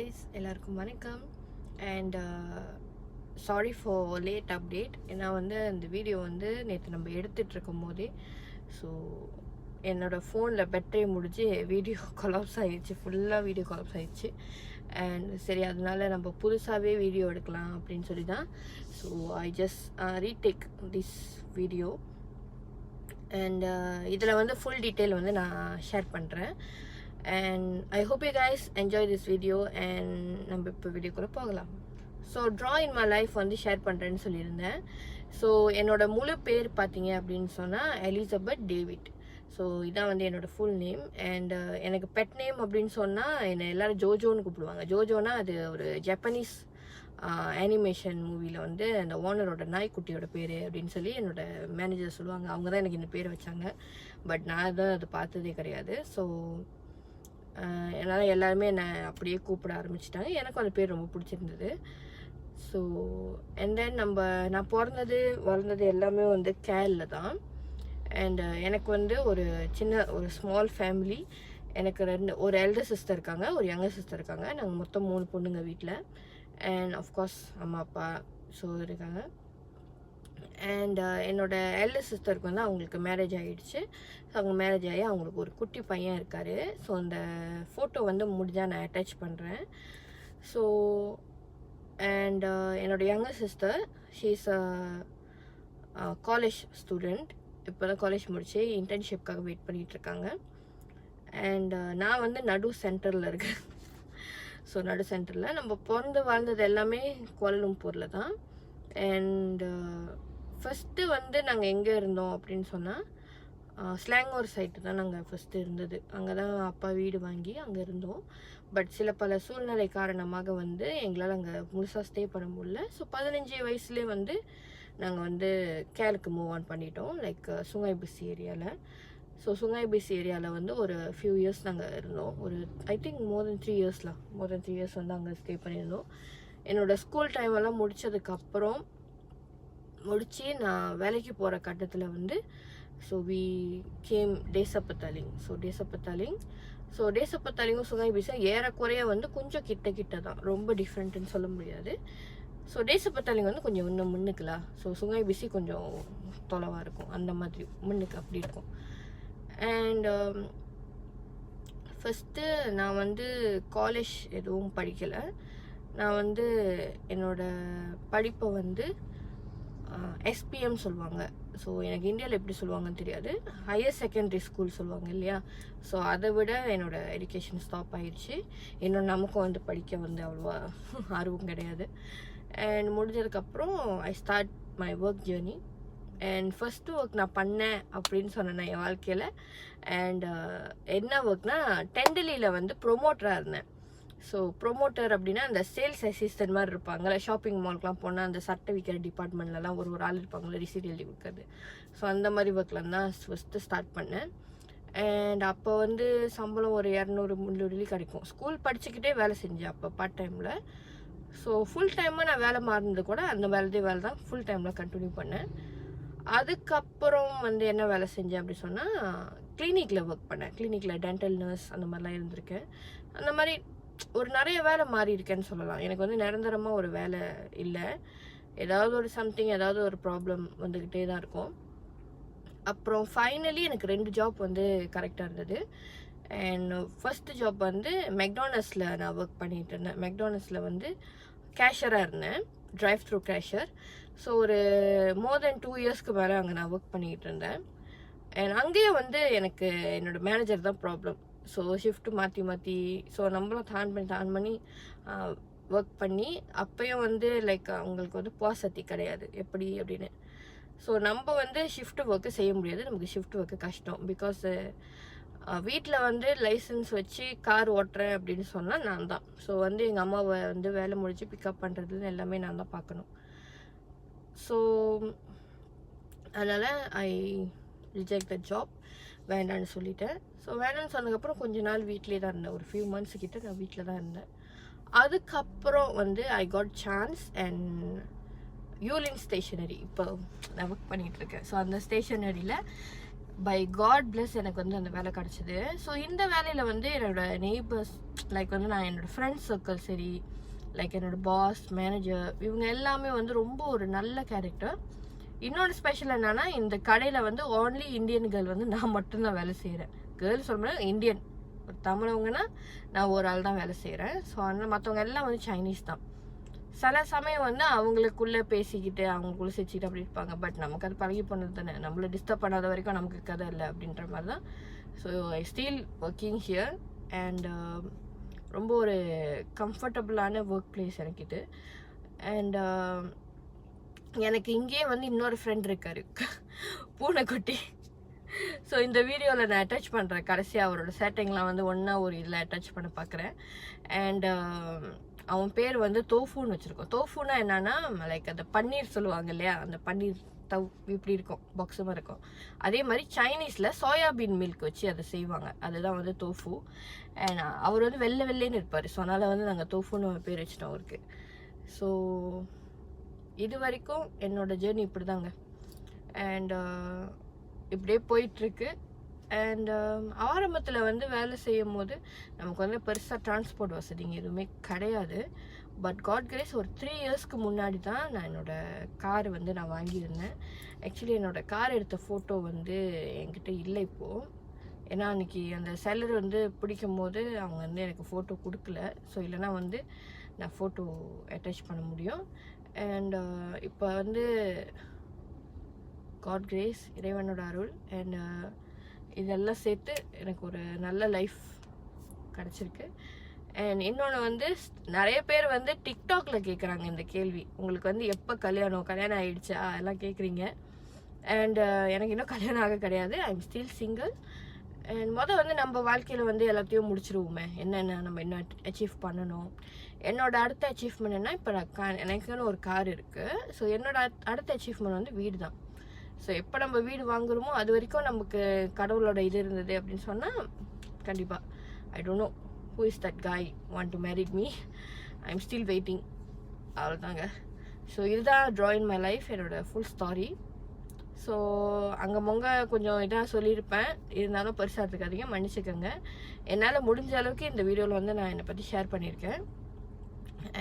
எல்லாருக்கும் வணக்கம் and sorry for late update. ஏன்னா அந்த வீடியோ நேற்று நம்ம எடுத்துகிட்டு இருக்கும் போதே என்னோடய ஃபோனில் பேட்டரி முடிஞ்சு வீடியோ கொலாப்ஸ் ஆகிடுச்சு, ஃபுல்லாக வீடியோ கொலாப்ஸ் ஆகிடுச்சு. அண்ட் சரி, அதனால நம்ம புதுசாகவே வீடியோ எடுக்கலாம் அப்படின்னு சொல்லி தான் I just retake this video. And இதில் ஃபுல் டீட்டெயில் நான் ஷேர் பண்ணுறேன். And I hope you guys enjoy this video and நம்ம இப்போ வீடியோக்குள்ளே போகலாம். So draw in my life share பண்ணுறேன்னு சொல்லியிருந்தேன். ஸோ என்னோட முழு பேர் பார்த்தீங்க அப்படின்னு சொன்னால் எலிசபெத் டேவிட். ஸோ இதான் என்னோடய ஃபுல் நேம். அண்ட் எனக்கு பெட் நேம் அப்படின்னு சொன்னால் என்னை எல்லோரும் ஜோஜோன்னு கூப்பிடுவாங்க. ஜோஜோனா அது ஒரு ஜப்பனீஸ் அனிமேஷன் மூவியில் அந்த ஓனரோட நாய்க்குட்டியோட பேர் அப்படின்னு சொல்லி என்னோடய மேனேஜர் சொல்லுவாங்க. அவங்க தான் எனக்கு இந்த பேரை வச்சாங்க. பட் நான் தான் அது பார்த்ததே கிடையாது. ஸோ என்னால் எல்லாருமே என்னை அப்படியே கூப்பிட ஆரம்பிச்சிட்டாங்க. எனக்கும் அந்த பேர் ரொம்ப பிடிச்சிருந்தது. ஸோ அண்ட் தென் நான் பிறந்தது வளர்ந்தது எல்லாமே கேரளில் தான். அண்ட் எனக்கு ஒரு ஸ்மால் ஃபேமிலி. எனக்கு ஒரு எல்டர் சிஸ்டர் இருக்காங்க, ஒரு யங்கர் சிஸ்டர் இருக்காங்க. நாங்கள் மொத்தம் 3 பொண்ணுங்க வீட்டில். அண்ட் ஆஃப்கோர்ஸ் அம்மா அப்பா இருக்காங்க. அண்ட் என்னோட எல்டர் சிஸ்டருக்கு அவங்களுக்கு மேரேஜ் ஆகிடுச்சு. ஸோ அவங்க மேரேஜ் ஆகி அவங்களுக்கு ஒரு குட்டி பையன் இருக்கார். ஸோ அந்த ஃபோட்டோ முடிஞ்சால் நான் அட்டாச் பண்ணுறேன். ஸோ அண்ட் என்னோட younger sister she's college student. இப்போ தான் காலேஜ் முடிச்சு இன்டர்ன்ஷிப்காக வெயிட் பண்ணிகிட்ருக்காங்க. அண்ட் நான் நடு சென்டரில் இருக்கேன். ஸோ நடு சென்டரில் நம்ம பிறந்து வாழ்ந்தது எல்லாமே கோலாலம்பூரில் தான். அண்ட் ஃபஸ்ட்டு நாங்கள் எங்கே இருந்தோம் அப்படின்னு சொன்னால் ஸ்லாங்கூர் சைட்டு தான் நாங்கள் ஃபஸ்ட்டு இருந்தது. அங்கே தான் அப்பா வீடு வாங்கி அங்கே இருந்தோம். பட் சில சூழ்நிலை காரணமாக எங்களால் அங்கே முழுசாக ஸ்டே பண்ண முடியல. ஸோ 15 வயசுலேயே நாங்கள் கேலுக்கு மூவ் ஆன் பண்ணிட்டோம், லைக் சுங்காய்பிசி ஏரியாவில். ஸோ சுங்காய்பிசி ஏரியாவில் ஒரு ஃபியூ இயர்ஸ் நாங்கள் இருந்தோம். ஒரு I think more then 3 years அங்கே ஸ்டே பண்ணியிருந்தோம். என்னோடய ஸ்கூல் டைமெல்லாம் முடித்ததுக்கப்புறம் நான் வேலைக்கு போகிற கட்டத்தில் ஸோ வி கேம் டேசப்பத்தாலிங். டேசப்பத்தாலிங்கும் சுங்காய்பிசியும் ஏறக்குறைய கொஞ்சம் கிட்ட தான், ரொம்ப டிஃப்ரெண்ட்டுன்னு சொல்ல முடியாது. ஸோ டேசப்பத்தாலிங் கொஞ்சம் இன்னும் முன்னுக்கலாம். ஸோ சுங்காய்பிசி கொஞ்சம் தொலைவாக இருக்கும், அந்த மாதிரி முன்னுக்கு அப்படி இருக்கும். அண்ட் ஃபஸ்ட்டு நான் காலேஜ் எதுவும் படிக்கலை. நான் என்னோடய படிப்பை எஸ்பிஎம் சொல்லுவாங்க. ஸோ எனக்கு இந்தியாவில் எப்படி சொல்லுவாங்கன்னு தெரியாது, ஹையர் செகண்டரி ஸ்கூல் சொல்லுவாங்க இல்லையா. ஸோ அதை விட என்னோடய எஜுகேஷன் ஸ்டாப் ஆகிடுச்சு. இன்னும் நமக்கும் படிக்க அவ்வளோவா ஆர்வம் கிடையாது. அண்ட் முடிஞ்சதுக்கப்புறம் I start my work journey. And first work நான் பண்ணேன் அப்படின்னு சொன்னேன் என் வாழ்க்கையில். அண்ட் என்ன ஒர்க்னால் டெண்டலியில் ப்ரொமோட்டராக இருந்தேன். ஸோ ப்ரொமோட்டர் அப்படின்னா அந்த சேல்ஸ் அசிஸ்டன்ட் மாதிரி இருப்பாங்கள்ல, ஷாப்பிங் மால்க்கெலாம் போனால் அந்த சட்டை விற்கிற டிபார்ட்மெண்ட்லலாம் ஒரு ஆள் இருப்பாங்கள்ல, ரிசீட் எழுதி கொடுக்குறது. ஸோ அந்த மாதிரி ஒர்க்கில் தான் ஃபஸ்ட்டு ஸ்டார்ட் பண்ணேன். அண்ட் அப்போ சம்பளம் ஒரு 200-300 கிடைக்கும். ஸ்கூல் படிச்சுக்கிட்டே வேலை செஞ்சேன் அப்போ பார்ட் டைமில். ஸோ ஃபுல் டைமாக நான் வேலை மாறினது கூட அந்த வேலை தான் ஃபுல் டைமில் கண்டினியூ பண்ணேன். அதுக்கப்புறம் என்ன வேலை செஞ்சேன் அப்படி சொன்னால் கிளினிக்கில் ஒர்க் பண்ணேன். கிளினிக்கில் டென்டல் நர்ஸ் அந்த மாதிரிலாம் இருந்திருக்கேன். அந்த மாதிரி ஒரு நிறைய வேலை மாறி இருக்கேன்னு சொல்லலாம். எனக்கு நிரந்தரமாக ஒரு வேலை இல்லை. ஏதாவது ஒரு சம்திங், ஏதாவது ஒரு ப்ராப்ளம் வந்துக்கிட்டே தான் இருக்கும். அப்புறம் ஃபைனலி எனக்கு 2 ஜாப் கரெக்டாக இருந்தது. அண்ட் ஃபஸ்ட்டு ஜாப் மெக்டானல்ட்ஸில் நான் ஒர்க் பண்ணிகிட்டு இருந்தேன். மெக்டானல்ட்ஸில் கேஷியராக இருந்தேன், டிரைவ் த்ரூ கேஷியர். ஸோ ஒரு மோர் தென் 2 இயர்ஸ்க்கு மேலே அங்கே நான் ஒர்க் பண்ணிக்கிட்டு இருந்தேன். அண்ட் அங்கேயும் எனக்கு என்னோடய மேனேஜர் தான் ப்ராப்ளம். ஸோ ஷிஃப்ட்டு மாற்றி ஸோ நம்மளும் தான் பண்ணி ஒர்க் பண்ணி அப்போயும் லைக் அவங்களுக்கு பாசத்தி கிடையாது எப்படி அப்படின்னு. ஸோ நம்ம ஷிஃப்ட் ஒர்க்கு செய்ய முடியாது, நமக்கு ஷிஃப்ட் ஒர்க்கு கஷ்டம். பிகாஸ் வீட்டில் லைசன்ஸ் வச்சு கார் ஓட்டுறேன் அப்படின்னு சொன்னால் நான் தான். ஸோ எங்கள் அம்மாவை வேலை முடிச்சு பிக்கப் பண்ணுறதுன்னு எல்லாமே நான் தான் பார்க்கணும். ஸோ அதனால் ஐ ரிஜெக்ட் த ஜாப், வேண்டான்னு சொல்லிட்டேன். ஸோ வேண்டான்னு சொன்னதுக்கப்புறம் கொஞ்ச நாள் வீட்டிலே தான் இருந்தேன். ஒரு ஃபியூ மந்த்ஸ் கிட்ட நான் வீட்டில் தான் இருந்தேன். அதுக்கப்புறம் ஐ காட் சான்ஸ் அண்ட் யூலின் ஸ்டேஷனரி இப்போ நான் ஒர்க் பண்ணிகிட்ருக்கேன். ஸோ அந்த ஸ்டேஷனரியில் பை காட் பிளஸ் எனக்கு வந்து அந்த வேலை கிடச்சிது. ஸோ இந்த வேலையில் வந்து என்னோடய நெய்பர்ஸ் லைக் வந்து நான் என்னோடய ஃப்ரெண்ட்ஸ் சர்க்கிள் சரி, லைக் என்னோடய பாஸ், மேனேஜர், இவங்க எல்லாமே வந்து ரொம்ப ஒரு நல்ல கேரக்டர். இன்னொரு ஸ்பெஷல் என்னன்னா, இந்த கடையில் வந்து ஓன்லி இந்தியன் கேர்ள் வந்து நான் மட்டும்தான் வேலை செய்கிறேன். கேர்ள் சொல்ல முடியாது, இந்தியன். ஒரு தமிழவங்கன்னா நான் ஒரு ஆள் தான் வேலை செய்கிறேன். ஸோ அதனால் மற்றவங்க எல்லாம் வந்து சைனீஸ் தான். சில சமயம் வந்து அவங்களுக்குள்ளே பேசிக்கிட்டு அவங்களுக்குள்ளே சிரிச்சுக்கிட்டு அப்படி இருப்பாங்க. பட் நமக்கு அது பழகி போனது தானே, நம்மளை டிஸ்டர்ப் பண்ணாத வரைக்கும் நமக்கு கதை இல்லை அப்படின்ற மாதிரி தான். So I still working here and ரொம்ப ஒரு கம்ஃபர்டபுளான ஒர்க் பிளேஸ் எனக்கு இது. அண்ட் எனக்கு இங்கேயே வந்து இன்னொரு ஃப்ரெண்ட் இருக்கார், பூனைக்குட்டி. ஸோ இந்த வீடியோவில் நான் அட்டாச் பண்ணுறேன். கடைசியாக அவரோட சேட்டிங்லாம் வந்து ஒன்றா ஒரு இதில் அட்டாச் பண்ண பார்க்குறேன். அண்ட் அவன் பேர் வந்து தோஃபுன்னு வச்சுருக்கோம். தோஃபுன்னா என்னன்னா, லைக் அந்த பன்னீர் சொல்லுவாங்க இல்லையா, அந்த பன்னீர் இப்படி இருக்கும், பாக்ஸுமாக இருக்கும். அதே மாதிரி சைனீஸில் சோயாபீன் மில்க் வச்சு அதை செய்வாங்க, அதுதான் வந்து தோஃபு. அண்ட் அவர் வந்து வெள்ளைன்னு இருப்பார். ஸோ அதனால் வந்து நாங்கள் தோஃபுன்னு பேர் வச்சுட்டோம் அவருக்கு. ஸோ இது வரைக்கும் என்னோடய ஜேர்னி இப்படி தாங்க. அண்ட் இப்படியே போயிட்டுருக்கு. அண்ட் ஆரம்பத்தில் வந்து வேலை செய்யும் போது நமக்கு வந்து பெருசாக டிரான்ஸ்போர்ட் வசதிங்க எதுவுமே கிடையாது. பட் காட் கிரேஸ் ஒரு 3 இயர்ஸ்க்கு முன்னாடி தான் நான் என்னோடய கார் வந்து நான் வாங்கியிருந்தேன். ஆக்சுவலி என்னோடய கார் எடுத்த ஃபோட்டோ வந்து என்கிட்ட இல்லை இப்போது. ஏன்னா அன்றைக்கி அந்த செல்லர் வந்து பிடிக்கும் போது அவங்க வந்து எனக்கு ஃபோட்டோ கொடுக்கல. ஸோ இல்லைனா வந்து நான் ஃபோட்டோ அட்டாச் பண்ண முடியும். அண்ட் இப்போ வந்து காட் கிரேஸ், இறைவனோட அருள் அண்ட் இதெல்லாம் சேர்த்து எனக்கு ஒரு நல்ல லைஃப் கிடச்சிருக்கு. அண்ட் இன்னொன்று வந்து நிறைய பேர் வந்து டிக்டாக்ல கேட்குறாங்க இந்த கேள்வி, உங்களுக்கு வந்து எப்போ கல்யாணம் ஆகிடுச்சா அதெல்லாம் கேட்குறீங்க. அண்ட் எனக்கு இன்னும் கல்யாணம் ஆக கிடையாது. I am still single. And வந்து நம்ம வாழ்க்கையில் வந்து எல்லாத்தையும் முடிச்சிருவோமே, என்னென்ன நம்ம என்ன அச்சீவ் பண்ணணும். என்னோட அடுத்த அச்சீவ்மெண்ட் என்ன, இப்போ நான் எனக்குன்னு ஒரு கார் இருக்குது. ஸோ என்னோட அடுத்த அச்சீவ்மெண்ட் வந்து வீடு தான். ஸோ எப்போ நம்ம வீடு வாங்குறோமோ அது வரைக்கும் நமக்கு கடவுளோட இது இருந்தது அப்படின்னு சொன்னால் கண்டிப்பாக I don't know who is that காய் want to married me. I am still waiting. அவ்வளோதாங்க. ஸோ இதுதான் ட்ரா இன் மை லைஃப், என்னோடய ஃபுல் ஸ்டாரி. ஸோ அங்கே கொஞ்சம் இதாக சொல்லியிருப்பேன், இருந்தாலும் பெருசாக எடுத்துக்காதீங்க, மன்னிச்சுக்கோங்க. என்னால் முடிஞ்ச அளவுக்கு இந்த வீடியோவில் வந்து நான் என்னை பற்றி ஷேர் பண்ணியிருக்கேன்.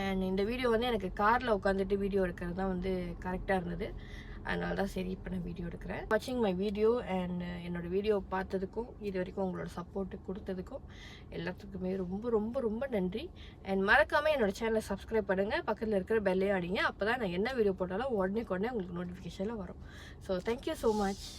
அண்ட் இந்த வீடியோ வந்து எனக்கு காரில் உட்காந்துட்டு வீடியோ எடுக்கிறது தான் வந்து கரெக்டாக இருந்தது. அதனால தான் சரி இப்போ நான் வீடியோ எடுக்கிறேன். வாட்சிங் மை வீடியோ அண்ட் என்னோடய வீடியோ பார்த்ததுக்கும் இது வரைக்கும் உங்களோட சப்போர்ட்டு கொடுத்ததுக்கும் எல்லாத்துக்குமே ரொம்ப ரொம்ப ரொம்ப நன்றி. அண்ட் மறக்காமல் என்னோடய சேனலை சப்ஸ்கிரைப் பண்ணுங்கள், பக்கத்தில் இருக்கிற பெல்லையும் அடிங்க. அப்போ தான் நான் என்ன வீடியோ போட்டாலும் உடனே உங்களுக்கு நோட்டிஃபிகேஷனில் வரும். So thank you so much.